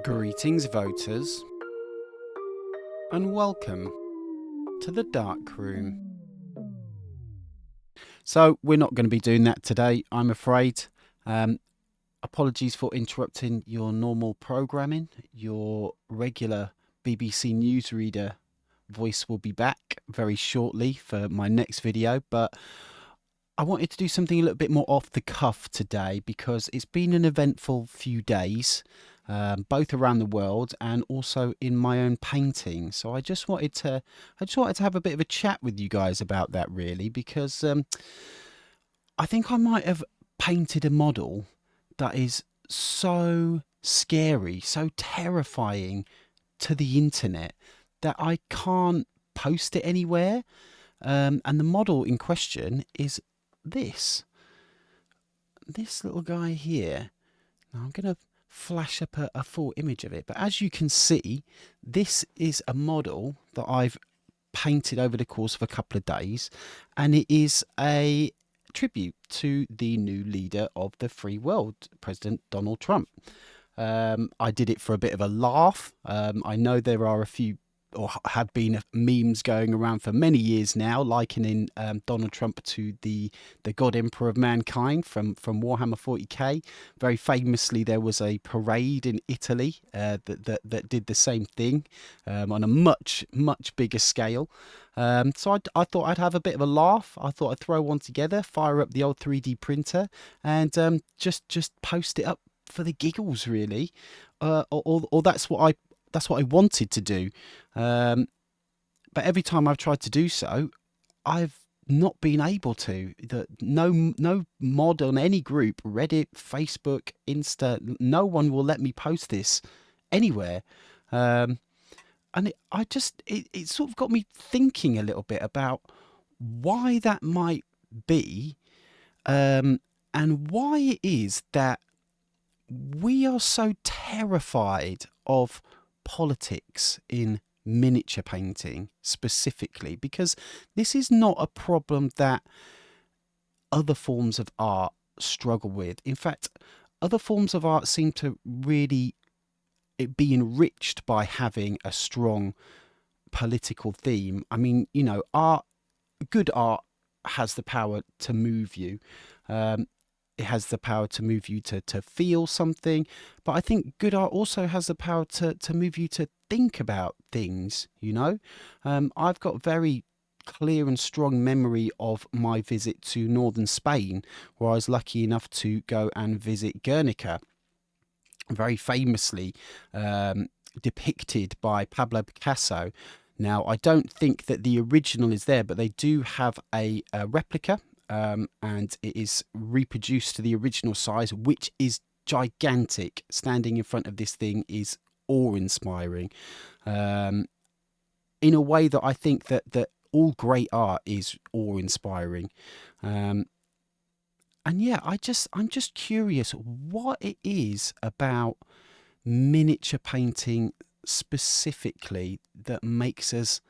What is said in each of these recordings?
Greetings, voters, and welcome to the Dark Room. So, we're not going to be doing that today, I'm afraid. Apologies for interrupting your normal programming. Your regular BBC newsreader voice will be back very shortly for my next video, but I wanted to do something a little bit more off the cuff today because it's been an eventful few days, both around the world and also in my own painting. So I just wanted to have a bit of a chat with you guys about that, really, because I think I might have painted a model that is so scary, so terrifying to the internet that I can't post it anywhere. And the model in question is this little guy here. Now I'm going to flash up a full image of it, but as you can see, this is a model that I've painted over the course of a couple of days, and it is a tribute to the new leader of the free world, President Donald Trump. I did it for a bit of a laugh. I know there are a few, or have been, memes going around for many years now likening Donald Trump to the God Emperor of mankind from Warhammer 40k. Very famously, there was a parade in Italy that did the same thing on a much bigger scale. So I thought I'd have a bit of a laugh. I thought I'd throw one together, fire up the old 3D printer, and just post it up for the giggles, really. Or that's what I wanted to do. But every time I've tried to do so, I've not been able to. No mod on any group, Reddit, Facebook, Insta, no one will let me post this anywhere. And it sort of got me thinking a little bit about why that might be, and why it is that we are so terrified of politics in miniature painting specifically, because this is not a problem that other forms of art struggle with. In fact, other forms of art seem to really be enriched by having a strong political theme. I mean, you know, good art has the power to move you. It has the power to move you to feel something, but I think good art also has the power to move you to think about things, you know. I've got very clear and strong memory of my visit to northern Spain, where I was lucky enough to go and visit Guernica, very famously depicted by Pablo Picasso. Now, I don't think that the original is there, but they do have a replica, and it is reproduced to the original size, which is gigantic. Standing in front of this thing is awe-inspiring, in a way that I think that all great art is awe-inspiring. And yeah, I'm just curious what it is about miniature painting specifically that makes us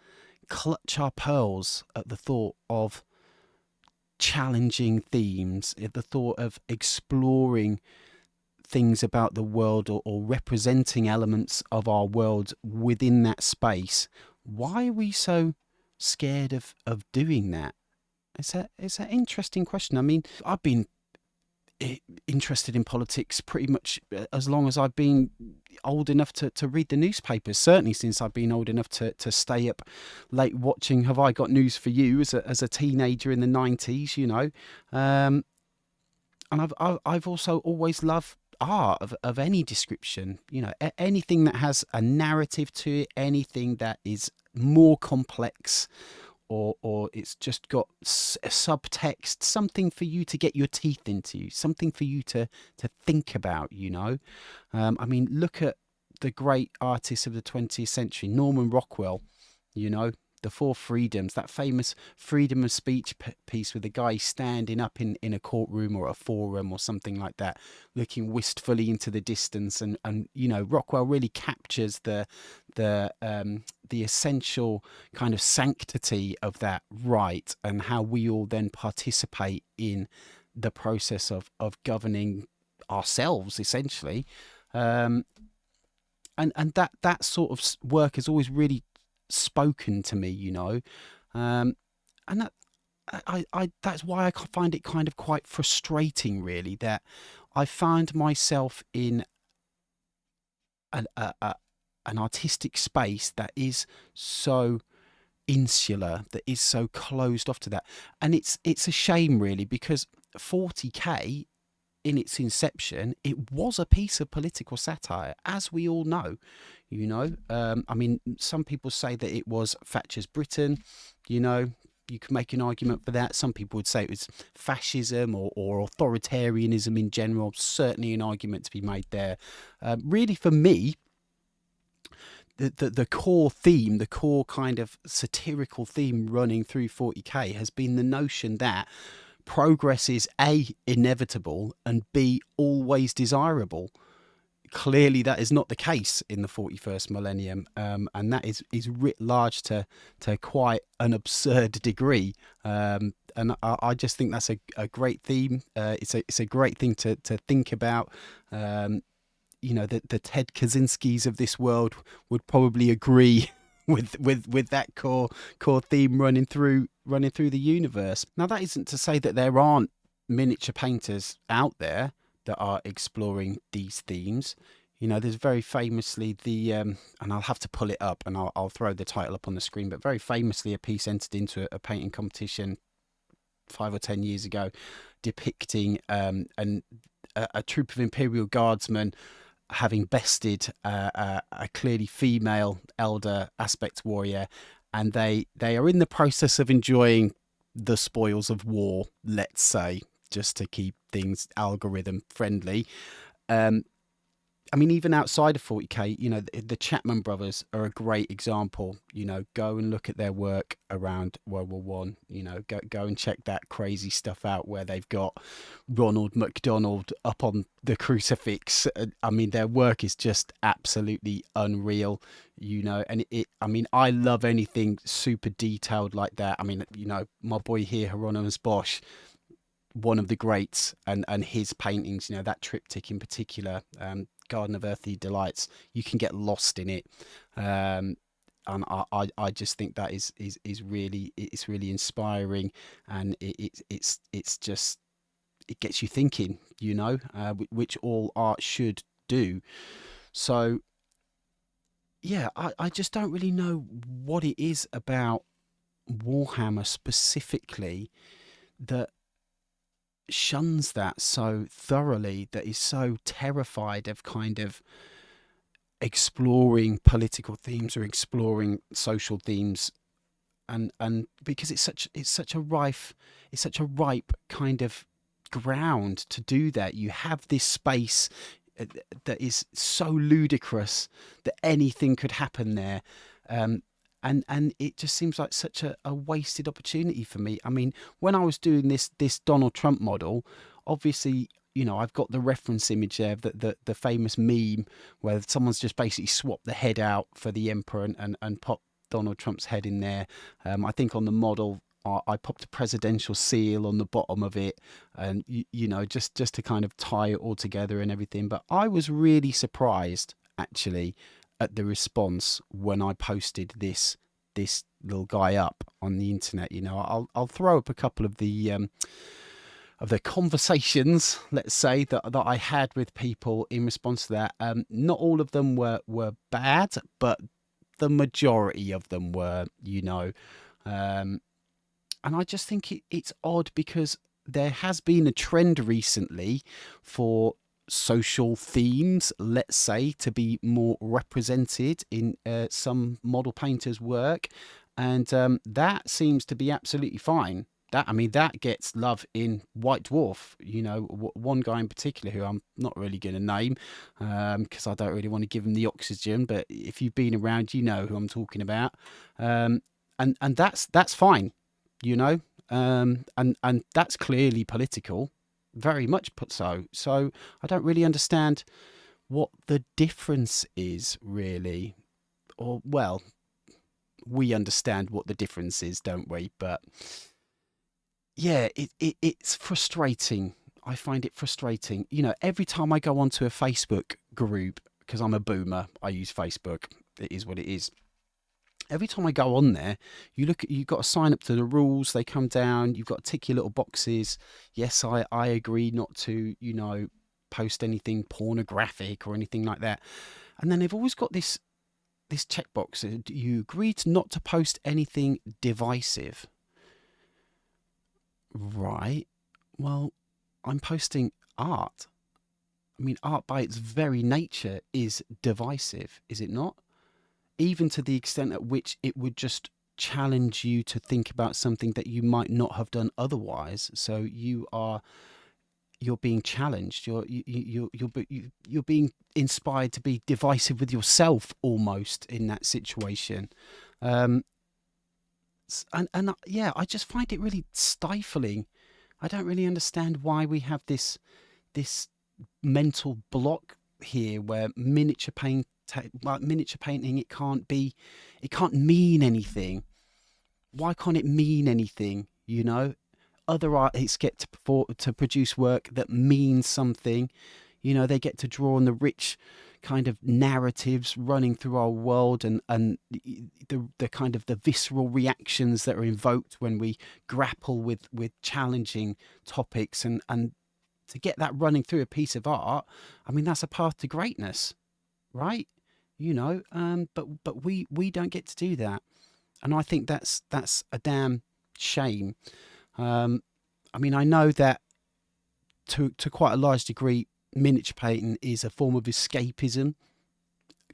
clutch our pearls at the thought of challenging themes, at the thought of exploring things about the world, or representing elements of our world within that space. Why are we so scared of doing that? It's an interesting question. I mean, I've been interested in politics pretty much as long as I've been old enough to read the newspapers, certainly since I've been old enough to stay up late watching Have I Got News for You as a teenager in the 90s, you know. And I've also always loved art of any description, you know, anything that has a narrative to it, anything that is more complex, or it's just got subtext, something for you to get your teeth into, something for you to think about, you know. I mean, look at the great artists of the 20th century, Norman Rockwell, you know, The Four Freedoms, that famous freedom of speech piece with the guy standing up in a courtroom or a forum or something like that, looking wistfully into the distance. And you know, Rockwell really captures the essential kind of sanctity of that right, and how we all then participate in the process of governing ourselves, essentially. that sort of work has always really spoken to me, um, and that's why I find it kind of quite frustrating, really, that I find myself in an artistic space that is so insular, that is so closed off to that, and it's a shame, really, because 40k in its inception, it was a piece of political satire, as we all know. I mean, some people say that it was Thatcher's Britain. You know, you can make an argument for that. Some people would say it was fascism or authoritarianism in general. Certainly an argument to be made there. Really, for me, the core theme, the core kind of satirical theme running through 40k has been the notion that progress is A, inevitable, and B, always desirable. Clearly, that is not the case in the 41st millennium, and that is writ large to quite an absurd degree. And I just think that's a great theme. It's a great thing to think about. The Ted Kaczynskis of this world would probably agree with that core theme running through the universe. Now, that isn't to say that there aren't miniature painters out there that are exploring these themes. There's very famously and I'll have to pull it up, and I'll throw the title up on the screen, but very famously a piece entered into a painting competition 5 or 10 years ago, depicting a troop of Imperial Guardsmen having bested a clearly female elder aspect warrior, and they are in the process of enjoying the spoils of war, let's say, just to keep things algorithm friendly. I mean, even outside of 40k, the Chapman Brothers are a great example. Go and look at their work around World War One. Go and check that crazy stuff out where they've got Ronald McDonald up on the crucifix. I mean, their work is just absolutely unreal. And I mean, I love anything super detailed like that. I mean, my boy here, Hieronymus Bosch, one of the greats, and his paintings, that triptych in particular, Garden of Earthly Delights, you can get lost in it. And I just think that is really, it's really inspiring, and it's just, it gets you thinking, which all art should do. So yeah, I just don't really know what it is about Warhammer specifically that shuns that so thoroughly, that is so terrified of kind of exploring political themes or exploring social themes, and because it's such a ripe kind of ground to do that. You have this space that is so ludicrous that anything could happen there. And it just seems like such a wasted opportunity for me. I mean, when I was doing this Donald Trump model, obviously, I've got the reference image there, the famous meme where someone's just basically swapped the head out for the emperor and popped Donald Trump's head in there. I think on the model, I popped a presidential seal on the bottom of it, and just to kind of tie it all together and everything. But I was really surprised, actually, at the response when I posted this little guy up on the internet. I'll throw up a couple of the conversations, let's say, that I had with people in response to that. Not all of them were bad, but the majority of them were. And I just think it's odd, because there has been a trend recently for social themes, let's say, to be more represented in some model painters' work, and that seems to be absolutely fine. That gets love in White Dwarf. One guy in particular who I'm not really going to name, because I don't really want to give him the oxygen, but if you've been around, you know who I'm talking about. And that's fine, and that's clearly political, very much put so. So I don't really understand what the difference is, really. Or, well, we understand what the difference is, don't we? But yeah, it's frustrating. I find it frustrating. Every time I go onto a Facebook group because I'm a boomer, I use Facebook. It is what it is. Every time I go on there, you've got to sign up to the rules. They come down. You've got to tick your little boxes. Yes, I agree not to, post anything pornographic or anything like that. And then they've always got this checkbox. You agree to not to post anything divisive. Right. Well, I'm posting art. I mean, art by its very nature is divisive, is it not? Even to the extent at which it would just challenge you to think about something that you might not have done otherwise. So you're being challenged. You're being inspired to be divisive with yourself almost in that situation. Um, yeah, I just find it really stifling. I don't really understand why we have this mental block here where miniature painting, it can't mean anything. Why can't it mean anything? Other artists get to produce work that means something. They get to draw on the rich kind of narratives running through our world, and the kind of the visceral reactions that are invoked when we grapple with challenging topics, and to get that running through a piece of art. I mean, that's a path to greatness, right? But we don't get to do that, and I think that's a damn shame. I mean, I know that to quite a large degree, miniature painting is a form of escapism,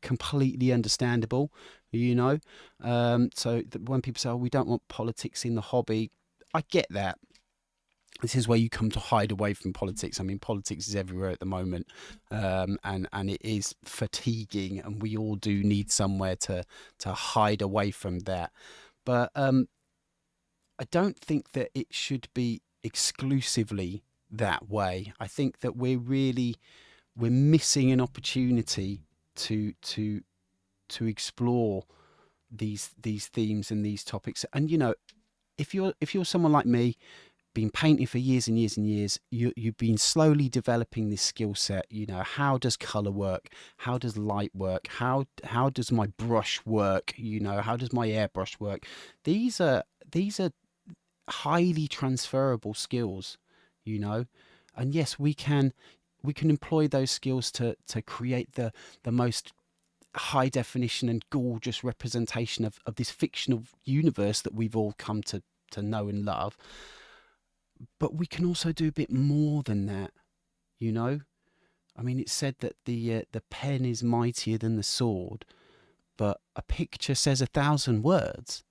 completely understandable. So when people say, "Oh, we don't want politics in the hobby," I get that. This is where you come to hide away from politics. I mean, politics is everywhere at the moment, and it is fatiguing, and we all do need somewhere to hide away from that. But I don't think that it should be exclusively that way. I think that we're missing an opportunity to explore these themes and these topics. And if you're someone like me, been painting for years and years and years, you've been slowly developing this skill set. How does color work? How does light work? How does my brush work? How does my airbrush work? These are highly transferable skills, and yes, we can employ those skills to create the most high definition and gorgeous representation of this fictional universe that we've all come to know and love. But we can also do a bit more than that. I mean, it's said that the pen is mightier than the sword, but a picture says 1,000 words.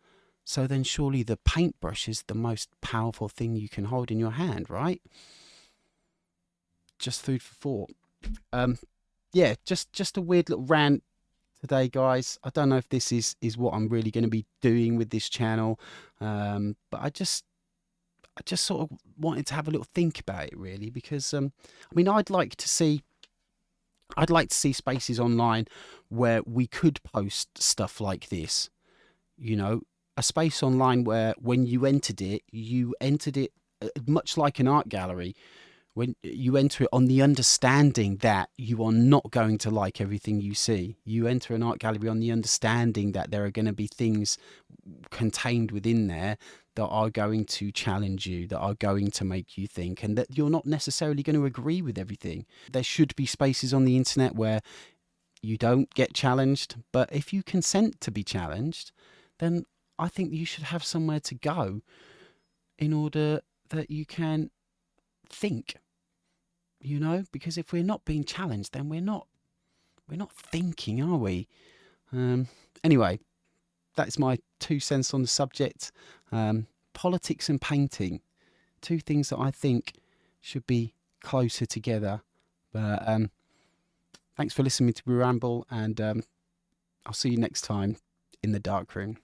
So then surely the paintbrush is the most powerful thing you can hold in your hand, right? Just food for thought. Yeah, just a weird little rant today, guys. I don't know if this is what I'm really going to be doing with this channel, but I just sort of wanted to have a little think about it, really, because I mean, I'd like to see spaces online where we could post stuff like this. A space online where when you entered it much like an art gallery. When you enter it on the understanding that you are not going to like everything you see. You enter an art gallery on the understanding that there are going to be things contained within there that are going to challenge you, that are going to make you think, and that you're not necessarily going to agree with everything. There should be spaces on the internet where you don't get challenged, but if you consent to be challenged, then I think you should have somewhere to go in order that you can think, because if we're not being challenged, then we're not thinking, are we? Anyway, that's my 2 cents on the subject. Politics and painting, two things that I think should be closer together. But thanks for listening to me ramble, and I'll see you next time in the dark room.